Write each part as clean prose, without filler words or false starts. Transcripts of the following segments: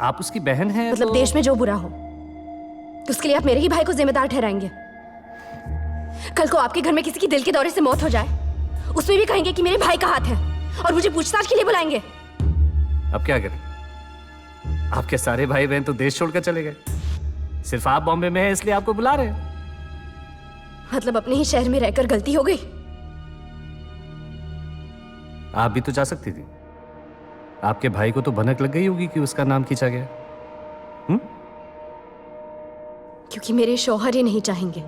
आप उसकी बहन हैं मतलब तो... देश में जो बुरा हो तो उसके लिए आप मेरे ही भाई को जिम्मेदार ठहराएंगे? कल को आपके घर में किसी की दिल के दौरे से मौत हो जाए, उसमें भी कहेंगे कि मेरे भाई का हाथ है और मुझे पूछताछ के लिए बुलाएंगे। अब क्या करें? आपके सारे भाई बहन तो देश छोड़कर चले गए, सिर्फ आप बॉम्बे में हैं इसलिए आपको बुला रहे हैं। मतलब अपने ही शहर में रहकर गलती हो गई? आप भी तो जा सकती थी। आपके भाई को तो भनक लग गई होगी कि उसका नाम खींचा गया। क्योंकि मेरे शौहर ही नहीं चाहेंगे।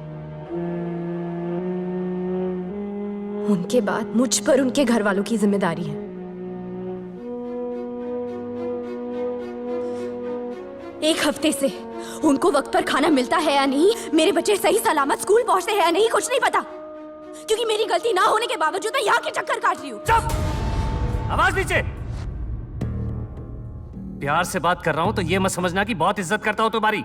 उनके बाद मुझ पर उनके घर वालों की जिम्मेदारी है। एक हफ्ते से उनको वक्त पर खाना मिलता है या नहीं, मेरे बच्चे सही सलामत स्कूल पहुंचते हैं या नहीं, कुछ नहीं पता। क्योंकि मेरी गलती ना होने के बावजूद मैं यहाँ के चक्कर काट रही हूँ। चुप! आवाज नीचे। प्यार से बात कर रहा हूं तो ये मत समझना कि बहुत इज्जत करता हूं तुम्हारी।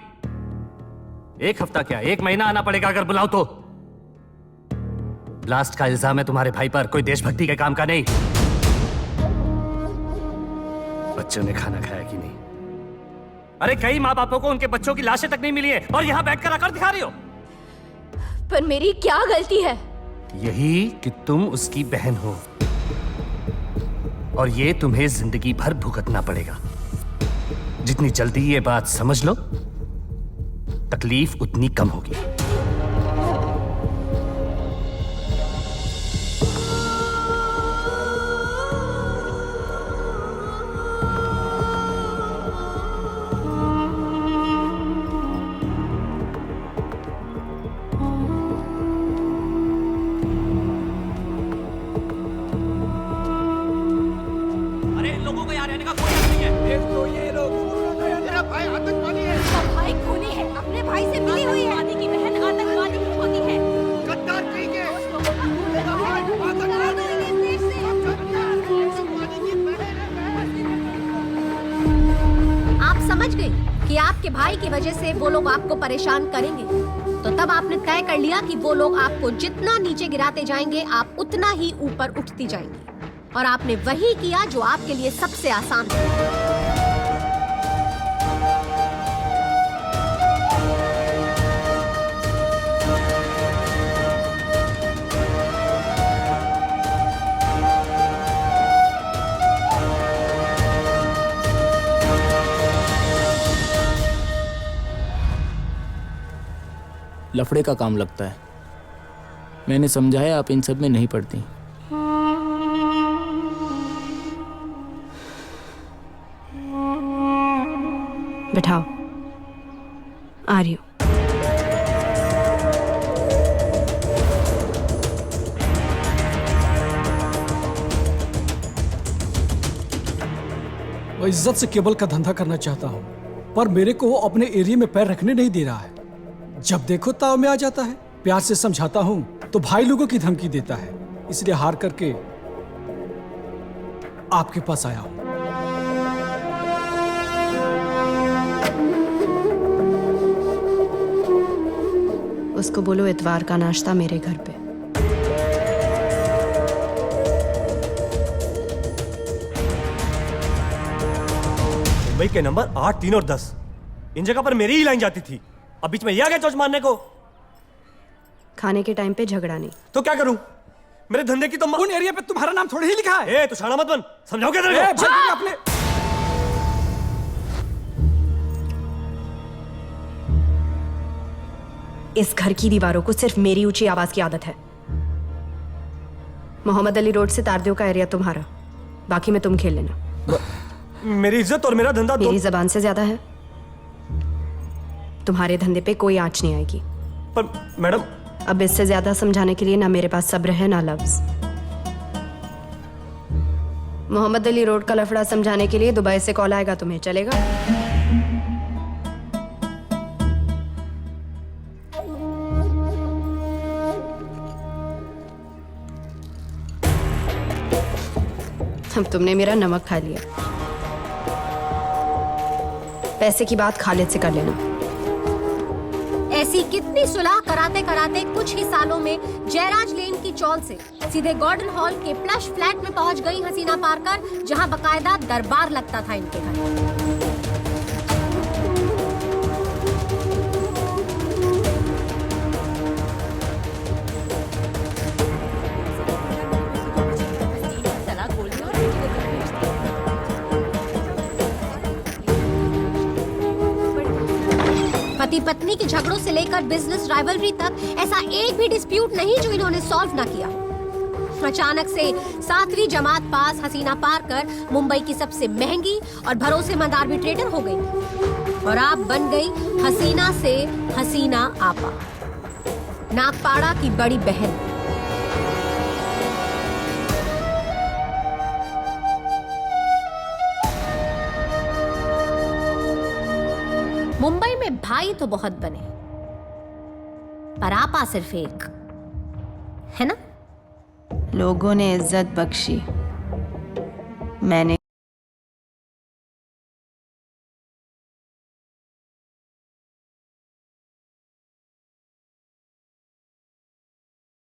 एक हफ्ता क्या, एक महीना आना पड़ेगा अगर बुलाओ तो। ब्लास्ट का इल्जाम है तुम्हारे भाई पर, कोई देशभक्ति के काम का नहीं। बच्चों ने खाना खाया कि नहीं? अरे कई माँ बापों को उनके बच्चों की लाशें तक नहीं मिली है और यहां बैठकर आकर दिखा रही हो। पर मेरी क्या गलती है? यही कि तुम उसकी बहन हो और ये तुम्हें जिंदगी भर भुगतना पड़ेगा। जितनी जल्दी ये बात समझ लो, तकलीफ उतनी कम होगी। आपके भाई की वजह से वो लोग आपको परेशान करेंगे, तो तब आपने तय कर लिया कि वो लोग आपको जितना नीचे गिराते जाएंगे आप उतना ही ऊपर उठती जाएंगी। और आपने वही किया जो आपके लिए सबसे आसान था। लफड़े का काम लगता है। मैंने समझाया, आप इन सब में नहीं पड़ती। बैठाओ, आ रही हूं। मैं इज्जत से केबल का धंधा करना चाहता हूं, पर मेरे को वो अपने एरिया में पैर रखने नहीं दे रहा है। जब देखो ताव में आ जाता है। प्यार से समझाता हूं तो भाई लोगों की धमकी देता है। इसलिए हार करके आपके पास आया हूं। उसको बोलो इतवार का नाश्ता मेरे घर पे। मुंबई के नंबर 8, 3 और 10 इन जगह पर मेरी ही लाइन जाती थी। अब बीच में ये आ गया चोच मारने को। खाने के टाइम पे झगड़ा नहीं। तो क्या करूं? मेरे धंधे की तो उन एरिया पे तुम्हारा नाम थोड़ी ही लिखा है। ए, तो शाना मत बन। समझाओ क्या तेरे को? अपने इस घर की दीवारों को सिर्फ मेरी ऊंची आवाज की आदत है। मोहम्मद अली रोड से तारदेव का एरिया तुम्हारा, बाकी में तुम खेल लेना। मेरी इज्जत और मेरा धंधा मेरी जबान से ज्यादा है। तुम्हारे धंधे पे कोई आंच नहीं आएगी। पर मैडम, अब इससे ज्यादा समझाने के लिए ना मेरे पास सब्र है ना लफ्ज। मोहम्मद अली रोड का लफड़ा समझाने के लिए दुबई से कॉल आएगा, तुम्हें चलेगा? अब तुमने मेरा नमक खा लिया। पैसे की बात खालिद से कर लेना। ऐसी कितनी सुलह कराते कराते कुछ ही सालों में जयराज लेन की चौल से सीधे गॉर्डन हॉल के प्लश फ्लैट में पहुंच गई हसीना पारकर, जहां बकायदा दरबार लगता था इनके घर। पति पत्नी के झगड़ों से लेकर बिजनेस राइवलरी तक ऐसा एक भी डिस्प्यूट नहीं जो इन्होंने सॉल्व ना किया। अचानक से 7वीं जमात पास हसीना पारकर मुंबई की सबसे महंगी और भरोसेमंद आर्बिट्रेटर हो गई और आप बन गई हसीना से हसीना आपा, नागपाड़ा की बड़ी बहन। मुंबई में भाई तो बहुत बने, पर आपा सिर्फ एक, है ना? लोगों ने इज्जत बख्शी, मैंने